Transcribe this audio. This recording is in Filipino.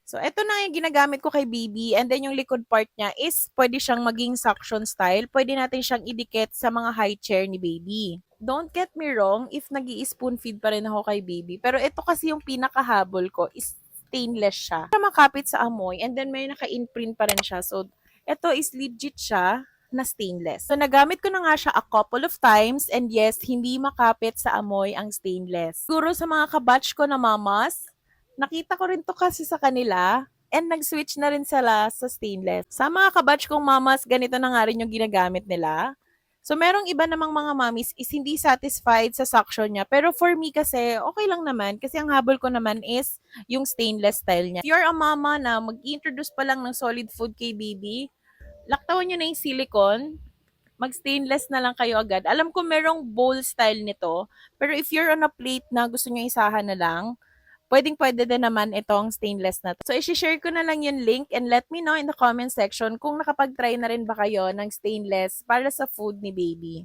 So, eto na yung ginagamit ko kay baby and then yung likod part niya is pwede siyang maging suction style. Pwede natin siyang idikit sa mga high chair ni baby. Don't get me wrong if nag spoon feed pa rin ako kay baby. Pero ito kasi yung pinakahabol ko is stainless siya. Para makapit sa amoy and then may naka-imprint pa rin siya. So, ito is legit siya na stainless. So, nagamit ko na nga siya a couple of times and yes, hindi makapit sa amoy ang stainless. Siguro sa mga kabatch ko na mamas, nakita ko rin 'to kasi sa kanila and nag-switch na rin sila sa stainless. Sa mga kabatch kong mamas, ganito na nga rin yung ginagamit nila. So, merong iba namang mga mommies is hindi satisfied sa suction niya. Pero for me kasi, okay lang naman. Kasi ang habol ko naman is yung stainless style niya. If you're a mama na mag-introduce pa lang ng solid food kay baby, laktawan nyo na yung silicone, mag-stainless na lang kayo agad. Alam ko merong bowl style nito, pero if you're on a plate na gusto nyo isahan na lang, pwedeng-pwede din naman itong stainless na 'to. So, i-share ko na lang yung link and let me know in the comment section kung nakapag-try na rin ba kayo ng stainless para sa food ni baby.